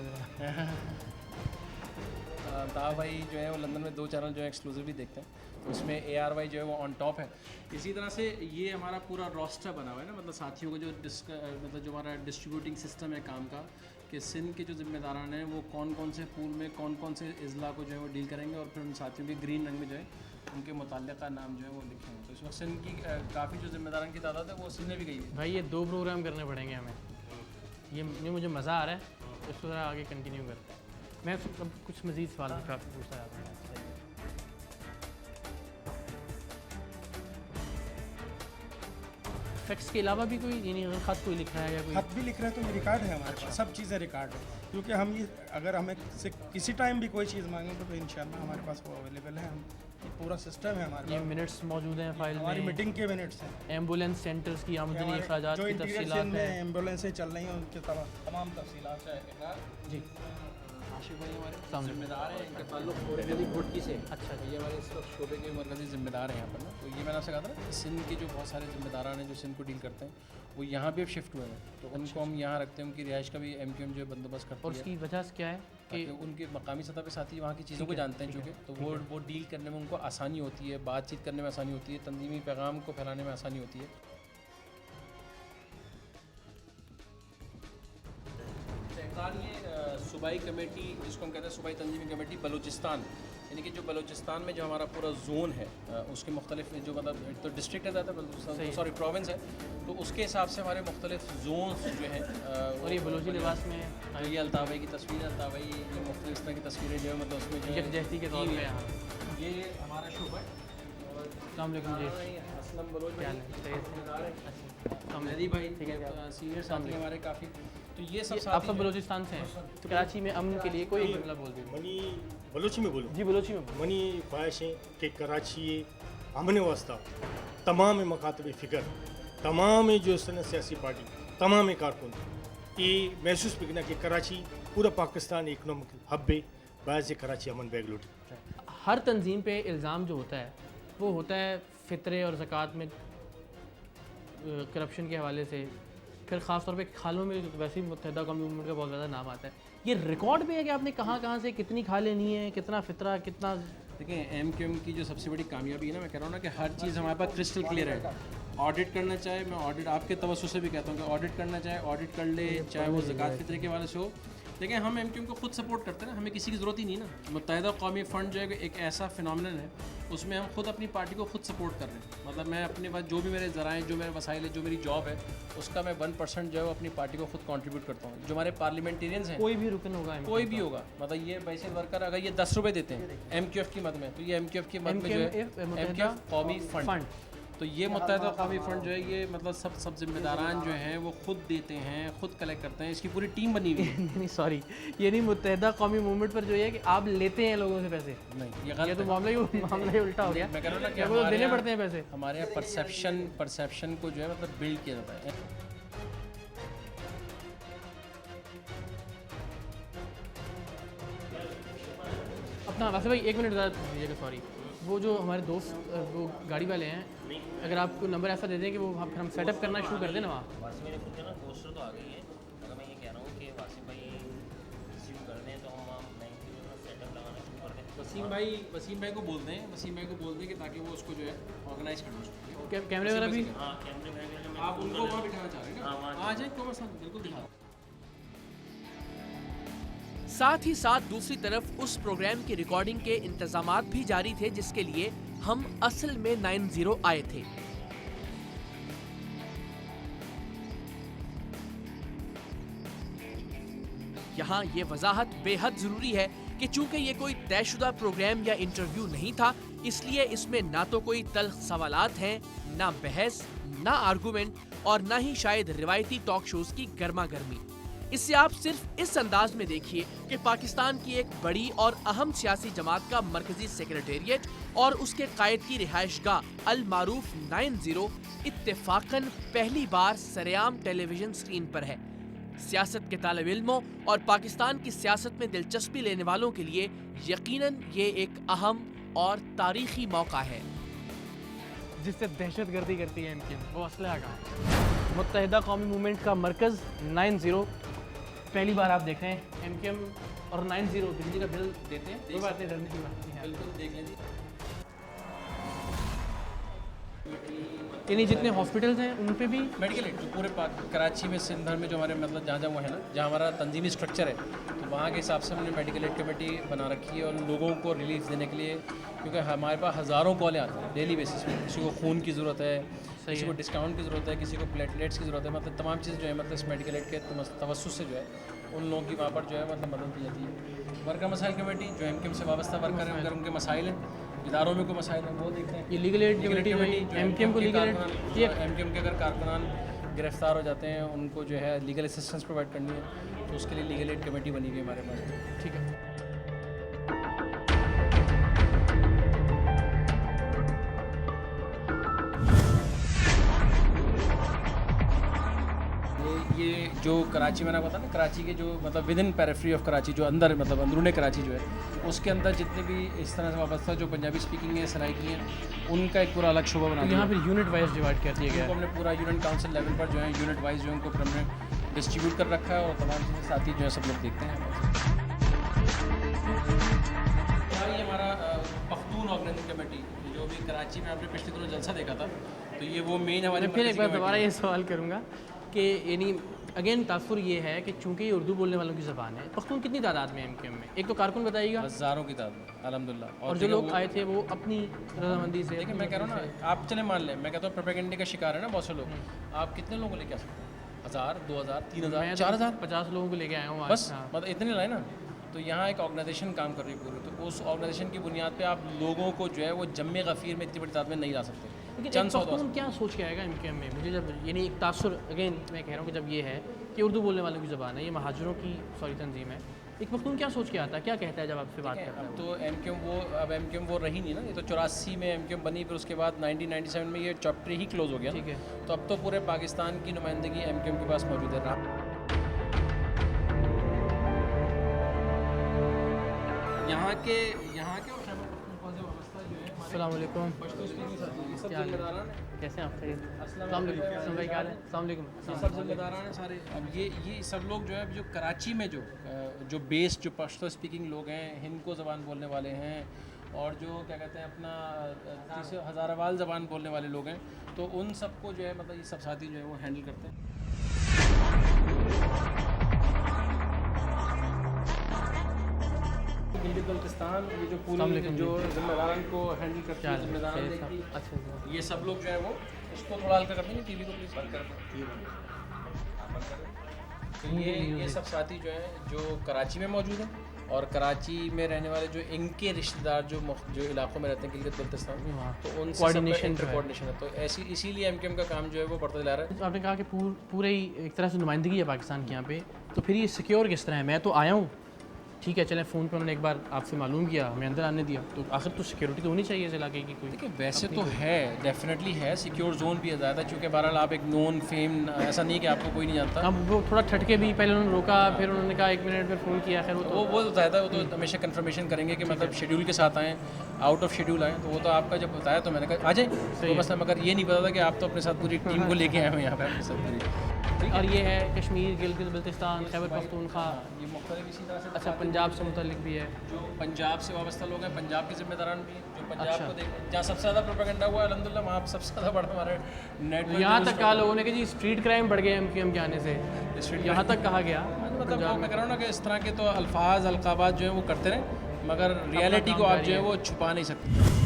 S11: अल्ताफ़ भाई जो है वो लंदन में 2 चैनल जो है एक्सक्लूसिवली देखते हैं, तो उसमें AR भाई जो है वो ऑन टॉप है। इसी तरह से ये हमारा पूरा रोस्टर बना हुआ है ना, मतलब साथियों का जो मतलब जो हमारा डिस्ट्रीब्यूटिंग सिस्टम है काम का, कि सिंध के जो ज़िम्मेदारान हैं वो कौन कौन से पूल में कौन कौन से अज़ला को जो है वो डील करेंगे और फिर उन साथियों के ग्रीन रंग में जो है उनके मुताल्लिक़ा नाम जो है वो लिखेंगे। तो इस वक्त सिंध की काफ़ी जो ज़िम्मेदारान की तादाद है वो सिंध में भी गई है।
S1: भाई ये 2 प्रोग्राम करने पड़ेंगे हमें, ये मुझे मज़ा आ रहा है, इसको ज़रा आगे कंटिन्यू करते हैं। मैं कुछ मज़ीद सवाल पूछना चाहता हूँ। फैक्ट्स के अलावा भी कोई यानी ख़त कोई लिखा है या कोई
S13: खत भी लिख रहे हैं तो ये रिकॉर्ड है हमारे पास, सब चीज़ें रिकॉर्ड है, क्योंकि हम ये अगर हमें से किसी टाइम भी कोई चीज़ मांगेंगे तो इंशाल्लाह हमारे पास वो अवेलेबल है। हम पूरा सिस्टम है हमारे
S1: ये
S13: पास,
S1: मिनट्स मौजूद हैं फाइल में,
S13: हमारी मीटिंग के मिनट्स हैं,
S1: एम्बुलेंस सेंटर्स की आमदनी अखराजात
S13: जो
S1: की
S13: इंटीरियर
S1: तफसीलात
S13: में
S1: हैं,
S13: एम्बुलेंसें चल रही हैं उनके तमाम तफसीलात है।
S1: जी
S11: आशिफ भाई हमारे ज़िम्मेदार हैं, इनका ताल्लुक ओरिजिनली घुटकी से। अच्छा, ये हमारे इस वक्त शोबे के मरकज़ी ज़िम्मेदार हैं यहाँ पर ना। तो ये मैंने आपसे कहा था ना, सिंध के जो बहुत सारे ज़िम्मेदारान हैं जो सिंध को डील करते हैं वो यहाँ भी अब शिफ्ट हुए हैं, तो उनको हम यहाँ रखते हैं, उनकी रिहाइश का भी MQM जो बंदोबस्त करती है।
S1: और उसकी वजह क्या है
S11: कि उनके मकामी सतह पे साथी वहाँ की चीज़ों को जानते हैं चूँकि, तो वो डील करने में उनको आसानी होती है, बातचीत करने में आसानी होती है, तंजीमी पैगाम को फैलाने में आसानी होती है। ये सूबाई कमेटी जिसको हम कहते हैं सूबाई तंजीमी कमेटी बलूचिस्तान, यानी कि जो बलूचिस्तान में जो हमारा पूरा जोन है उसके मुख्तलिफ जो मतलब तो डिस्ट्रिक्ट है ज़्यादा, सॉरी प्रोविंस है, तो उसके हिसाब से हमारे मुख्तलिफ जोन्स जो हैं।
S1: और ये बलूची लिबास में
S11: ये अल्ताफ़ भाई की तस्वीर है, अल्ताफ़ भाई ये मुख्तलिफ इस तरह की तस्वीरें जो है मतलब उसमें जो
S1: यकजहती के तौर पे
S11: ये हमारा शोबा है।
S1: अस्सलाम वालेकुम जी,
S11: असलम बलोच
S1: भाई,
S11: मेहदी भाई ठीक है, सीनियर साथी हमारे काफ़ी। तो ये सब
S1: आप सब बलूचिस्तान से हैं, तो कराची में अमन के लिए कोई जुमला बोल दीजिए।
S14: मनी बलोची में बोलो
S1: जी, बलोची में
S14: मनी ख्वाहिश है कि कराची अमन वास्ता तमाम मकातब फ़िक्र, तमाम जो सियासी पार्टी, तमाम कारकुन ये महसूस भी कि कराची पूरा पाकिस्तान इकनॉमिक हब है बाहर से कराची अमन बैग लूट।
S1: हर तंजीम पे इल्ज़ाम जो होता है वो होता है फ़ितरे और ज़कात में करप्शन के हवाले से, फिर ख़ास तौर पे खालों में वैसे ही मुत्तहिदा कौमी मूवमेंट का बहुत ज़्यादा नाम आता है। ये रिकॉर्ड भी है कि आपने कहाँ से कितनी खालें ली हैं, कितना फ़ितरा, कितना।
S11: देखिए MQM की जो सबसे बड़ी कामयाबी है ना, मैं कह रहा हूँ ना कि हर चीज़ हमारे पास क्रिस्टल क्लियर है। ऑडिट करना चाहे, मैं ऑडिट आपके तवज्जो से भी कहता हूँ कि ऑडिट करना चाहे ऑडिट कर ले, चाहे वो ज़कात फ़ितरे के वाले से हो। लेकिन हम MQM को खुद सपोर्ट करते हैं ना, हमें किसी की ज़रूरत ही नहीं ना। मुत्तहिदा कौमी फ़ंड जो है एक ऐसा फिनोमिनन है, उसमें हम खुद अपनी पार्टी को खुद सपोर्ट कर रहे हैं। मतलब मैं अपने पास जो भी मेरे ज़राए, जो मेरे वसाइल है, जो मेरी जॉब है, उसका मैं 1% जो है वो अपनी पार्टी को खुद कंट्रीब्यूट करता हूँ। जो हमारे पार्लियामेंटेरियंस हैं,
S1: कोई भी रुकन होगा,
S11: कोई भी होगा, मतलब ये वैसे वर्कर अगर ये 10 रुपये देते हैं MQF की मद में, तो ये MQF की मद में जो है MQF कौमी फ़ंड, तो ये मुत्तहिदा कौमी फ़ंड जो है ये मतलब सब जिम्मेदारान जो हैं वो खुद देते हैं, खुद कलेक्ट करते हैं। इसकी पूरी टीम बनी हुई है।
S1: नहीं सॉरी, ये नहीं, मुत्तहिदा कौमी मूवमेंट पर जो है कि आप लेते हैं लोगों से पैसे, नहीं ये तो मामला ही उल्टा हो गया।
S11: मैं कह रहा हूँ ना कि
S1: वो देने पड़ते हैं पैसे।
S11: हमारे यहाँ परसेप्शन को जो है मतलब बिल्ड किया जाता है।
S1: अपना वैसे भाई 1 मिनट ज़्यादा दीजिएगा, सॉरी। वो जो हमारे दोस्त वो गाड़ी वाले हैं, अगर आपको नंबर ऐसा दे दें कि वो फिर हम सेटअप करना शुरू कर दें ना वहाँ।
S15: वासिम मेरे खुद के ना पोस्टर तो आ गई है, अगर मैं ये कह रहा हूँ कि वासिम भाई रिसीव कर दें तो हम सेटअप लगाना शुरू कर दें।
S11: वसीम भाई को बोल दें कि ताकि वो उसको जो है ऑर्गेनाइज करना शुरू करें।
S1: कैमरे वाला भी,
S15: हाँ कैमरे वाले
S11: आप उनको वहाँ बिठाना चाह रहे हैं ना, आ जाए कोई मसला नहीं, बिल्कुल दिखा।
S16: साथ ही साथ दूसरी तरफ उस प्रोग्राम की रिकॉर्डिंग के इंतजामात भी जारी थे जिसके लिए हम असल में 90 आए थे। यहाँ ये वजाहत बेहद जरूरी है कि चूंकि ये कोई तयशुदा प्रोग्राम या इंटरव्यू नहीं था, इसलिए इसमें ना तो कोई तल्ख सवालात हैं, ना बहस, ना आर्गुमेंट और ना ही शायद रिवायती टॉक शोज की गर्मा गर्मी। इससे आप सिर्फ इस अंदाज में देखिए कि पाकिस्तान की एक बड़ी और अहम सियासी जमात का मरकजी सेक्रेटेरिएट और उसके कायद की रिहाइशगाह अल मारूफ 90 इत्तेफाकन पहली बार सरेआम टेलीविजन स्क्रीन पर है। सियासत के तालिब इल्मों और पाकिस्तान की सियासत में दिलचस्पी लेने वालों के लिए यकीनन ये एक अहम और तारीखी मौका है।
S1: जिससे दहशतगर्दी करती है MQM, वो असला का मुत्तहिदा कौमी मूवमेंट का मरकज़ 90 पहली बार आप देख रहे हैं। MQM और 90 बिजली का बिल देते हैं, कोई बात नहीं, डरने की बात नहीं है,
S11: बिल्कुल देख लीजिए।
S1: यानी जितने हॉस्पिटल्स हैं उन पे भी
S11: मेडिकल एड पूरे कराची में, सिंध भर में जो हमारे मतलब जहाँ वो है ना, जहाँ हमारा तंजीमी स्ट्रक्चर है, तो वहाँ के हिसाब से हमने मेडिकल एड कमेटी बना रखी है और लोगों को रिलीफ देने के लिए, क्योंकि हमारे पास हज़ारों कॉलें आती हैं डेली बेसिस पे। किसी को खून की ज़रूरत है, किसी को डिस्काउंट की ज़रूरत है, किसी को प्लेटलेट्स की ज़रूरत है, मतलब तमाम चीज़ जो है मतलब इस मेडिकल एड के तवस्सुस से जो है उन लोगों की वहाँ पर जो है मतलब मदद दी जाती है। वर्कर मसाइल कमेटी जो MQM से वाबस्ता वर्कर हैं, अगर उनके मसाइल हैं, इदारों में कोई मसाइल हैं, वो देखते हैं।
S1: ये लीगल एड कमेटी MQM को लीगल एड,
S11: ये MQM के अगर कारकुनान गिरफ्तार हो जाते हैं, उनको जो है लीगल असिस्टेंस प्रोवाइड करनी है, तो उसके लिए लीगल एड कमेटी बनी हुई है हमारे पास।
S1: ठीक है।
S11: ये जो कराची मैंने बताया ना, कराची के जो मतलब with in periphery of Karachi, जो अंदर मतलब अंदरूनी कराची जो है, उसके अंदर जितने भी इस तरह से वाबस्ता जो पंजाबी स्पीकिंग है, सराइकी हैं, उनका एक पूरा अलग शोबा बना दिया।
S1: यहाँ पर यूनिट वाइज डिवाइड कर दिया गया है।
S11: हमने पूरा यूनिट काउंसिल लेवल पर जो है यूनिट वाइज जो है उनको परमानेंट डिस्ट्रीब्यूट कर रखा है और तमाम चीज़ें साथ ही जो है सब लोग देखते हैं। ये हमारा पख्तून ऑर्गेनाइजिंग कमेटी जो भी कराची में आपने पिछले दिनों जलसा देखा था, तो ये वो मेन हमारे।
S1: फिर एक बार दोबारा ये सवाल करूँगा कि यानी अगेन तासुर ये है कि चूंकि ये उर्दू बोलने वालों की ज़बान है, पख्तून कितनी तादाद में MQM में? एक तो कारकुन बताइएगा।
S11: हज़ारों की तादाद में अल्हम्दुलिल्लाह।
S1: और जो लोग आए थे वो अपनी रजामंदी से।
S11: देखिए मैं कह रहा हूँ ना, आप चले मान लें, मैं कहता हूँ प्रोपेगेंडे का शिकार है ना बहुत से लोग, आप कितने लोगों को लेके आ सकते हैं? 1000, 2000, 3000, 4000,
S1: 50 लोगों को लेके आया हूँ
S11: बस, मतलब इतने लाए ना। तो यहाँ एक ऑर्गेनाइजेशन काम कर रही है पूरी, तो उस ऑर्गेनाइजेशन की बुनियाद पे आप लोगों को जो है वो जम्मे गफ़ीर में इतनी बड़ी तादाद में नहीं ला सकते।
S1: लेकिन पख्तून क्या सोच के आएगा MQM में? मुझे जब यानी एक तासुर अगेन मैं कह रहा हूँ कि जब ये है कि उर्दू बोलने वालों की ज़बान है, ये महाजरों की तंजीम है, एक पख्तून क्या सोच के आता है, क्या कहता है जब आपसे बात करता है?
S11: तो MQM वो रही नहीं ना, ये तो 84 में MQM बनी, फिर उसके बाद 1997 में ये चैप्टर ही क्लोज हो गया।
S1: ठीक है।
S11: तो अब तो पूरे पाकिस्तान की नुमाइंदगी MQM के पास मौजूद है। यहाँ के और खैबर पख्तूनख्वा से वाबस्ता जो है
S1: अस्सलाम वालेकुम।
S11: पश्तो स्पीकिंग साथी ये सब
S1: क्या हाल है?
S11: जिम्मेदारान हैं।
S1: कैसे हैं आप? खैर?
S11: अस्सलाम
S1: अस्सलाम वालेकुम। अस्सलाम भाई, क्या हाल है? अस्सलाम वालेकुम।
S11: ये सब जिम्मेदारान हैं सारे। अब ये सब लोग जो है जो कराची में जो बेस जो पश्तो स्पीकिंग लोग हैं, हिंद को ज़बान बोलने वाले हैं और जो क्या कहते हैं अपना तीसरे हज़ारावाल ज़बान बोलने वाले लोग हैं, तो उन सबको जो है मतलब ये सब साथी जो है वो हैंडल करते हैं। गिलगित बल्तिस्तान ये जो पूरी जो जिम्मेदारान को हैंडल करते हैं, जिम्मेदारान
S1: अच्छा,
S11: ये सब लोग जो है वो इसको थोड़ा हल्का कर देंगे, टीवी को प्लीज़ बंद कर दें। तो ये सब साथी जो हैं जो कराची में मौजूद हैं और कराची में रहने वाले जो इनके रिश्तेदार जो इलाकों में रहते हैं गिलगित बल्तिस्तान, तो उनसे कोऑर्डिनेशन है। तो ऐसी इसीलिए एमकेएम का काम जो है वो बढ़ता जा रहा है।
S1: तो आपने कहा कि पूरे ही एक तरह से नुमाइंदगी है पाकिस्तान की यहाँ पे, तो फिर ये सिक्योर किस तरह है? मैं तो आया हूँ, ठीक है, चलें फ़ोन पे उन्होंने एक बार आपसे मालूम किया, हमें अंदर आने दिया, तो आखिर तो सिक्योरिटी तो होनी चाहिए इस इलाके की कोई।
S11: देखिए वैसे तो है, डेफिनेटली है, सिक्योर जोन भी है ज़्यादा, चूँकि बहरहाल आप एक नोन फेम, ऐसा नहीं कि आपको कोई नहीं जानता।
S1: अब वो थोड़ा ठटके भी, पहले उन्होंने रोका, फिर उन्होंने कहा 1 मिनट, फिर फ़ोन किया, खैर
S11: वो ज़्यादा वो तो हमेशा कंफर्मेशन करेंगे कि मतलब शेड्यूल के साथ आएँ, आउट ऑफ शेड्यूल आएँ, तो वो तो आपका जब बताया तो मैंने कहा आ जाए, तो बस मगर ये नहीं पता था कि आप तो अपने साथ पूरी टीम को लेके आए हो यहाँ पर अपने साथ पूरी।
S1: और ये है कश्मीर, गिलगित बल्तिस्तान, खैबर पख्तूनख्वा,
S11: ये मुख्तलिफ इसी तरह से।
S1: अच्छा, पंजाब से मुतल्लिक भी है,
S11: जो पंजाब से वाबस्ता लोग हैं, पंजाब के जिम्मेदारान भी हैं, जो पंजाब को देख जहाँ सबसे ज़्यादा प्रोपेगेंडा हुआ है अल्हम्दुलिल्लाह वहाँ सबसे ज़्यादा बड़ा हमारे नेटवर्क।
S1: यहाँ तक कहा लोगों ने कि जी स्ट्रीट क्राइम बढ़ गए एमकेएम के आने से, यहाँ तक कहा गया।
S11: मतलब मैं कह रहा हूँ ना कि इस तरह के तो अल्फाज अलकाबात जो है वो करते रहें, मगर रियलिटी को आप जो है वो छुपा नहीं सकते।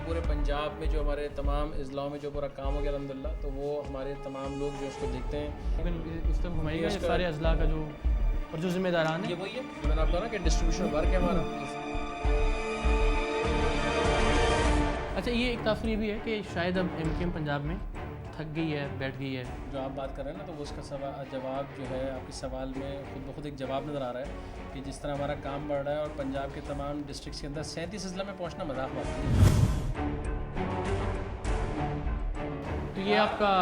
S11: पूरे पंजाब में जो हमारे तमाम अजलाओं में जो पूरा काम हो गया अल्हम्दुलिल्लाह, तो वो हमारे तमाम लोग जो उसको देखते हैं।
S1: इस तरह घुमाइएगा सारे अजला का जो और जो जिम्मेदारान है,
S11: ये वही है जो मैंने आपको कहा ना कि डिस्ट्रीब्यूशन वर्क है हमारा।
S1: अच्छा, ये एक तासुर ये भी है कि शायद अब एमकेएम पंजाब में थक गई है, बैठ गई है।
S11: जो आप बात कर रहे हैं ना, तो वो उसका जवाब जो है आपके सवाल में खुद ब खुद एक जवाब नज़र आ रहा है कि जिस तरह हमारा काम बढ़ रहा है और पंजाब के तमाम डिस्ट्रिक्ट के अंदर 37 अजला में पहुँचना मजाक बात नहीं।
S1: तो ये आपका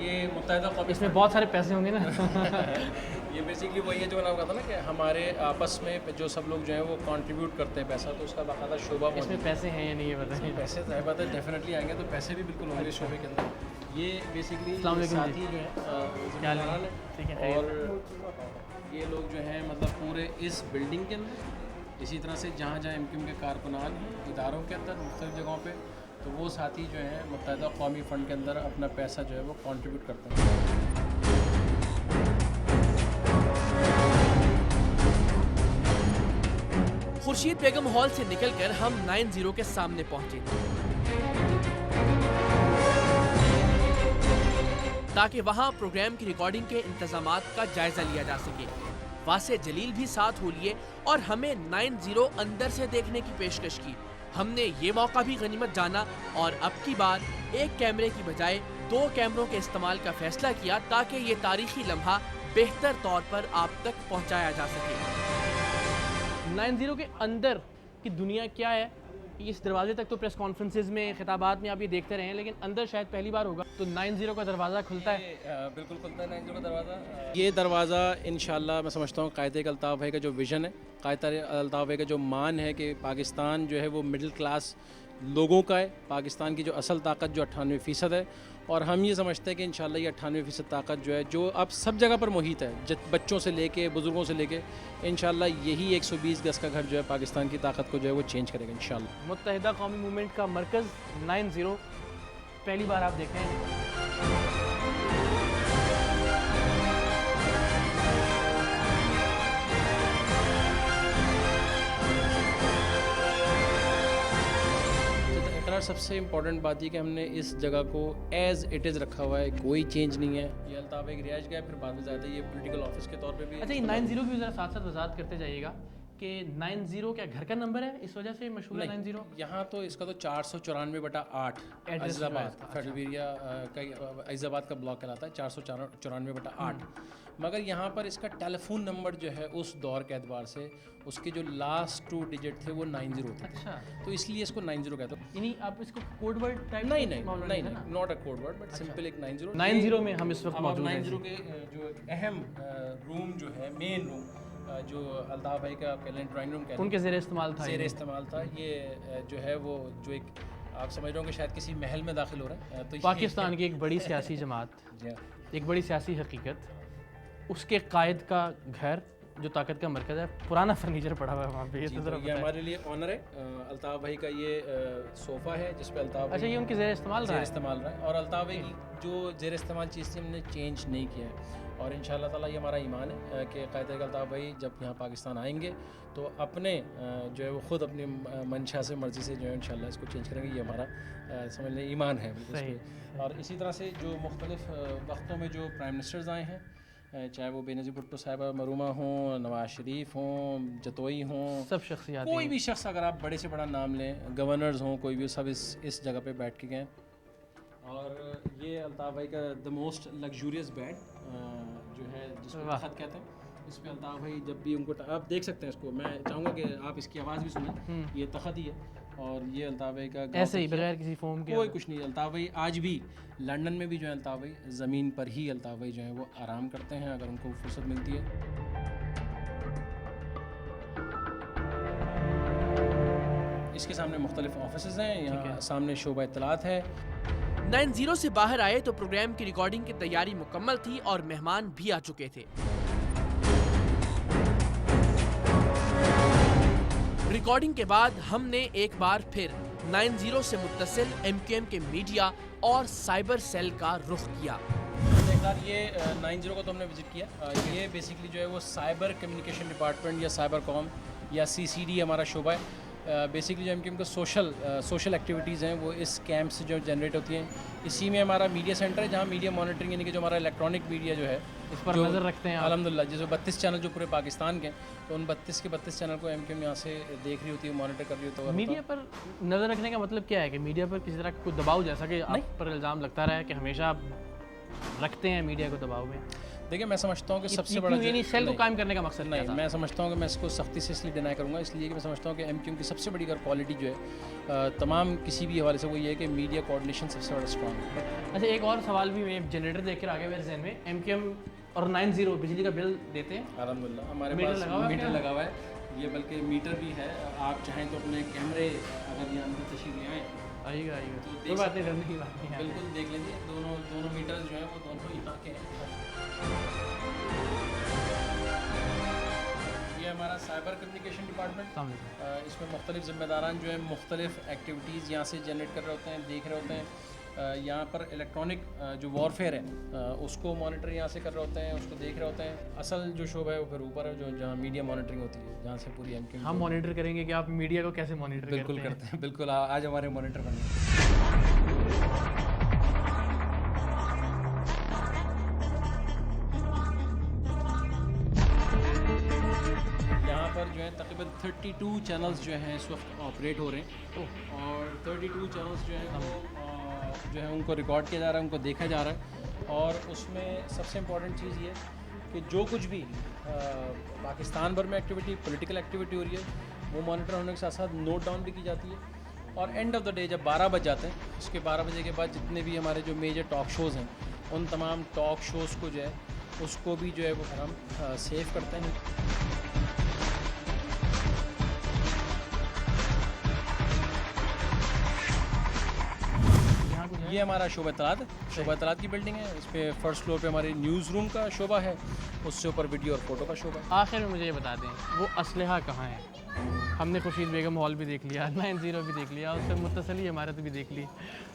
S11: ये मुत्तहिदा कौमी,
S1: इसमें बहुत सारे पैसे होंगे ना।
S11: ये बेसिकली वही है जो मैंने कहा था ना कि हमारे आपस में जो सब लोग जो है वो कंट्रीब्यूट करते हैं पैसा, तो उसका बाकायदा शोबा।
S1: इसमें पैसे हैं या नहीं ये बताइए?
S11: पैसे तो है, बात है, डेफिनेटली आएंगे, तो पैसे भी बिल्कुल होंगे शोबे के अंदर। ये बेसिकली साथी जो है
S1: ठीक है,
S11: और ये लोग जो हैं मतलब पूरे इस बिल्डिंग के अंदर, इसी तरह से जहाँ जहाँ एमकेएम के कारकुनान हैं इदारों के अंदर मुख्तलिफ जगहों पे, तो वो साथी जो हैं मुत्तहिदा कौमी फ़ंड के अंदर अपना पैसा जो है वो कंट्रीब्यूट करते हैं।
S16: खुर्शीद बेगम हॉल से निकलकर हम 90 के सामने पहुंचे ताकि वहां प्रोग्राम की रिकॉर्डिंग के इंतजामात का जायजा लिया जा सके। वासे जलील भी साथ हो लिए और हमें 90 अंदर से देखने की पेशकश की। हमने ये मौका भी गनीमत जाना और अब की बार एक कैमरे की बजाय 2 कैमरों के इस्तेमाल का फैसला किया ताकि ये तारीखी लम्हा बेहतर तौर पर आप तक पहुंचाया जा सके।
S1: 90 के अंदर की दुनिया क्या है, इस दरवाजे तक तो प्रेस कॉन्फ्रेंसेज में, खिताबात में आप ये देखते रहे हैं, लेकिन अंदर शायद पहली बार होगा। तो 90 का दरवाज़ा खुलता है,
S11: बिल्कुल खुलता है 90 का दरवाज़ा। ये दरवाज़ा इंशाल्लाह मैं समझता हूँ कायदे अल्ताफ़ भाई का जो विज़न है, कायदे अल्ताफ़ भाई का जो मान है कि पाकिस्तान जो है वो मिडिल क्लास लोगों का है, पाकिस्तान की जो असल ताकत जो 98% है, और हम ये समझते हैं कि इंशाल्लाह ये 98% ताकत जो है जो अब सब जगह पर मुहित है, बच्चों से लेके बुज़ुर्गों से लेके, इंशाल्लाह यही 120 गज का घर जो है पाकिस्तान की ताकत को जो है वो चेंज करेगा इंशाल्लाह।
S1: मुत्तहिदा कौमी मूवमेंट का मरकज़ 90 पहली बार आप देख रहे हैं।
S11: सबसे इम्पोर्टेंट बात ये कि हमने इस जगह को एज़ इट इज़ रखा हुआ है, कोई चेंज नहीं है। ये अल्ताफ़ एक रिहाइश गया, फिर बाद में ज़्यादा ये पॉलिटिकल ऑफिस के तौर पे भी।
S1: अच्छा, ये 90 की भी ज़रा साथ साथ वजाहत करते जाइएगा कि 90 क्या घर का नंबर है, इस वजह से मशहूर है 90?
S11: यहाँ तो इसका तो 494/8 अजीज़ाबाद फैटलवेरिया का अजीज़ाबाद का ब्लॉक कहलाता है, 494/8। मगर यहाँ पर इसका टेलीफोन नंबर जो है उस दौर के एतबार से उसके जो लास्ट 2 डिजिट थे वो 90 थे।
S1: अच्छा,
S11: तो इसलिए इसको 90 कहते हैं।
S1: यानी आप इसको कोड वर्ड टाइप?
S11: नहीं, not a code word, but simple एक 90।
S1: 90 में हम इस वक्त मौजूद हैं।
S11: 90 के जो अहम रूम जो है, मेन रूम जो अल्ताफ़ भाई का पहले ड्राइंग रूम कहते हैं,
S1: उनके ज़ेर इस्तेमाल था।
S11: ये जो है वो जो एक आप समझ रहे हो कि शायद किसी महल में दाखिल हो रहा है। तो
S1: पाकिस्तान की एक बड़ी सियासी जमात, एक बड़ी सियासी हकीकत, उसके कायद का घर जो ताकत का मरकज़ है, पुराना फर्नीचर पड़ा हुआ है वहाँ पे।
S11: ये हमारे लिए ऑनर है। अल्ताफ़ भाई का ये सोफ़ा है जिस पे अल्ताफ़,
S1: अच्छा, ये उनके ज़ेर इस्तेमाल रहा है।
S11: और अल्ताफ़ भाई की जो ज़ेर इस्तेमाल चीज़ थी हमने चेंज नहीं किया है। और इंशाअल्लाह ताला ये हमारा ईमान है कि क़ायद अल्ताफ़ भाई जब यहाँ पाकिस्तान आएंगे तो अपने जो है वो ख़ुद अपनी मंशा से, मर्ज़ी से जो है इंशाअल्लाह इसको चेंज करेंगे। ये हमारा समझ लें ईमान है। और इसी तरह से जो मुख्तलिफ़ वक्तों में जो प्राइम मिनिस्टर्स आए हैं, चाहे वो बेनज़ीर भुट्टो साहिबा मरूमा हों, नवाज शरीफ हों, जतोई हों,
S1: सब शख्सियात,
S11: कोई भी शख्स अगर आप बड़े से बड़ा नाम लें, गवर्नर्स हों, कोई भी, सब इस जगह पे बैठ के गए। और ये अल्ताफ़ भाई का द मोस्ट लग्जूरियस बेड जो है जिसको तख्त कहते हैं, इस पे अल्ताफ़ भाई जब भी उनको, आप देख सकते हैं इसको, मैं चाहूँगा कि आप इसकी आवाज़ भी सुनें। ये तख्त ही है और ये अल्ताफ़ भाई का
S1: ऐसे ही बगैर किसी फॉर्म के
S11: कोई कुछ नहीं। अल्ताफ़ भाई आज भी लंदन में भी जो है अल्ताफ़ भाई ज़मीन पर ही अल्ताफ़ भाई जो है वो आराम करते हैं अगर उनको फुर्सत मिलती है। इसके सामने मुख्तलिफ ऑफिसेज़ हैं, यहाँ सामने शोबा इत्तलात है।
S16: 90 से बाहर आए तो प्रोग्राम की रिकॉर्डिंग की तैयारी मुकम्मल थी और मेहमान भी आ चुके थे। रिकॉर्डिंग के बाद हमने एक बार फिर 90 से मुत्तसिल MQM के मीडिया और साइबर सेल का रुख किया।
S11: ये 90 को तो हमने विजिट किया। ये बेसिकली जो है वो साइबर कम्युनिकेशन डिपार्टमेंट या साइबर कॉम या CCD हमारा शोबा है। बेसिकली जो MQM का सोशल एक्टिविटीज़ हैं वो इस कैंप से जो जनरेट होती हैं। इसी में हमारा मीडिया सेंटर है जहाँ मीडिया मॉनिटरिंग यानी कि जो हमारा इलेक्ट्रॉनिक मीडिया जो है
S1: इस पर नज़र रखते हैं
S11: अल्हम्दुलिल्लाह। जैसे 32 चैनल जो पूरे पाकिस्तान के, तो उन 32 के 32 चैनल को MQM यहाँ से देख रही होती है, मॉनिटर कर रही होती है।
S1: मीडिया पर नज़र रखने का मतलब क्या है कि मीडिया पर किसी तरह का कोई दबाव, जैसा कि आप पर इल्ज़ाम लगता रहा है कि हमेशा आप रखते हैं मीडिया को दबाव में?
S11: देखिए, मैं समझता हूँ कि सबसे बड़ा
S1: सेल को कायम करने का मकसद
S11: नहीं, मैं समझता हूँ कि मैं इसको सख्ती से इसलिए डिनाई करूँगा, इसलिए कि मैं समझता हूँ कि MQM की सबसे बड़ी अगर क्वालिटी जो है तमाम किसी भी हवाले से वो ये है कि मीडिया कोऑर्डिनेशन सबसे बड़ा स्ट्रॉन्ग है।
S1: अच्छा, एक और सवाल भी, मैं जनरेटर देख कर आ गया मेरे जहन में। MQM और 90 बिजली का बिल देते हैं?
S11: अल्हम्दुलिल्लाह हमारे पास मीटर लगा हुआ है। ये बल्कि मीटर भी है, आप चाहें तो अपने कैमरे अगर यहाँ अंदर तशरीफ ले आएँ,
S1: आइएगा तो कोई बात नहीं, करने की बात नहीं है,
S11: बिल्कुल देख लीजिए। दोनों मीटर जो है वो दोनों यहाँ के हैं। ये हमारा साइबर कम्युनिकेशन डिपार्टमेंट, इसमें मुख्तलिफ ज़िम्मेदारान जो है मुख्तलिफ एक्टिविटीज़ यहाँ से जनरेट कर रहे होते हैं, देख रहे होते हैं। यहाँ पर इलेक्ट्रॉनिक जो वॉरफेयर है उसको मॉनिटर यहाँ से कर रहे होते हैं, उसको देख रहे होते हैं। असल जो शोबा है वो फिर ऊपर है, जो जहाँ मीडिया मॉनिटरिंग होती है, जहाँ से पूरी MQM
S1: हम मॉनिटर करेंगे कि आप मीडिया को कैसे मॉनिटर
S11: बिल्कुल करते हैं। बिल्कुल, आज हमारे मॉनिटर बने। यहाँ पर जो है तकरीबन 32 चैनल्स जो हैं इस वक्त ऑपरेट हो रहे हैं और 32 चैनल्स जो हैं वो जो है उनको रिकॉर्ड किया जा रहा है, उनको देखा जा रहा है। और उसमें सबसे इम्पॉर्टेंट चीज़ ये कि जो कुछ भी पाकिस्तान भर में एक्टिविटी, पॉलिटिकल एक्टिविटी हो रही है, वो मॉनिटर होने के साथ साथ नोट डाउन भी की जाती है। और एंड ऑफ द डे जब 12 बज जाते हैं, उसके 12 बजे के बाद जितने भी हमारे जो मेजर टॉक शोज़ हैं, उन तमाम टॉक शोज़ को जो है उसको भी जो है वो हम सेव करते हैं। ये हमारा शोबा इत्तलात है, शोबा इत्तलात की बिल्डिंग है। इस पर फर्स्ट फ्लोर पे हमारे न्यूज़ रूम का शोबा है, उससे ऊपर वीडियो और फोटो का शोबा है।
S1: आखिर में मुझे ये बता दें, वो असलहा कहाँ है? हमने खुर्शीद बेगम हॉल भी देख लिया, 90 भी देख लिया, उससे मुत्तसिल इमारत भी देख ली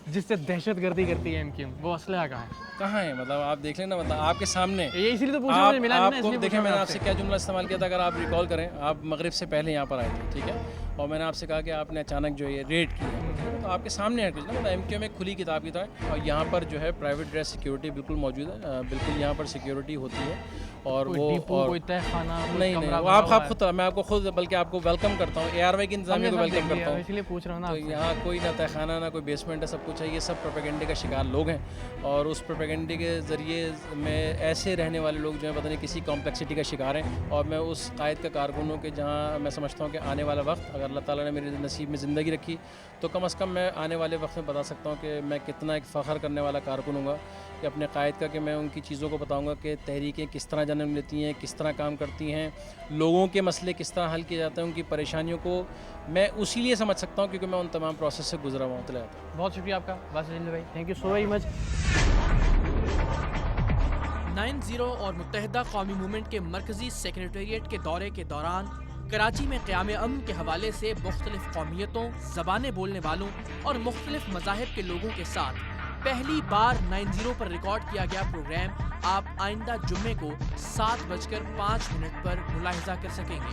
S1: जिससे दहशतगर्दी करती है MQM। वो असलहा कहाँ है?
S11: कहाँ है मतलब आप देख लेना, मतलब आपके सामने।
S1: ये इसीलिए तो पूछा, मुझे मिला नहीं,
S11: आपको देखें मैंने आपसे क्या जुमला इस्तेमाल किया था, अगर आप रिकॉल करें, आप मगरिब से पहले यहाँ पर आए थे, ठीक है, और मैंने आपसे कहा कि आपने अचानक जो ये रेड किया, करेंगे तो आपके सामने है कुछ ना, मतलब MQM एक खुली किताब की तरह। और यहाँ पर जो है प्राइवेट ड्रेस सिक्योरिटी बिल्कुल मौजूद है, बिल्कुल यहाँ पर सिक्योरिटी होती है। और
S1: कोई
S11: वो
S1: डिपो,
S11: और
S1: कोई तहखाना, कोई
S11: नहीं
S1: कमरा
S11: वो
S1: बना
S11: आप
S1: हुआ है?
S11: खुद, मैं आपको खुद बल्कि आपको वेलकम करता हूँ, ARY की इंतजामिया को
S1: हमने सब
S11: वेलकम
S1: देख
S11: करता
S1: लिया,
S11: हूँ।
S1: इसलिए पूछ रहा हूँ ना
S11: तो
S1: आपसे।
S11: यहाँ कोई ना तहखाना ना कोई बेसमेंट है, सब कुछ है। ये सब प्रोपेगेंडे का शिकार लोग हैं और उस प्रोपेगेंडे के ज़रिए में ऐसे रहने वाले लोग जो हैं पता नहीं किसी कॉम्प्लेक्सिटी का शिकार हैं। और मैं उस कायद का कारकुन हूँ कि जहाँ मैं समझता हूँ कि आने वाला वक्त अगर अल्लाह ताला ने मेरे नसीब में ज़िंदगी रखी तो कम अज़ कम मैं आने वाले वक्त में बता सकता हूँ कि मैं कितना एक फ़ख्र करने वाला कारकुन हूँगा कि अपने कायद का, कि मैं उनकी चीज़ों को बताऊँगा कि तहरीकें किस तरह जन्म लेती हैं, किस तरह काम करती हैं, लोगों के मसले किस तरह हल किए जाते हैं, उनकी परेशानियों को मैं उसी लिए समझ सकता हूँ क्योंकि मैं उन तमाम प्रोसेस से गुजरा हुआ हूँ।
S1: बहुत शुक्रिया आपका बासित जिंदल भाई, thank you so very much.
S16: 90 और मुत्तहिदा कौमी मूवमेंट के मरकजी सेक्रेटेरिएट के दौरे के दौरान कराची में क़याम अमन के हवाले से मुख्तलिफ कौमियतों, ज़बानें बोलने वालों और मुख्तलिफ मज़ाहिब के लोगों के साथ पहली बार 90 पर रिकॉर्ड किया गया प्रोग्राम आप आइंदा जुम्मे को 7:05 पर मुलाहिजा कर सकेंगे।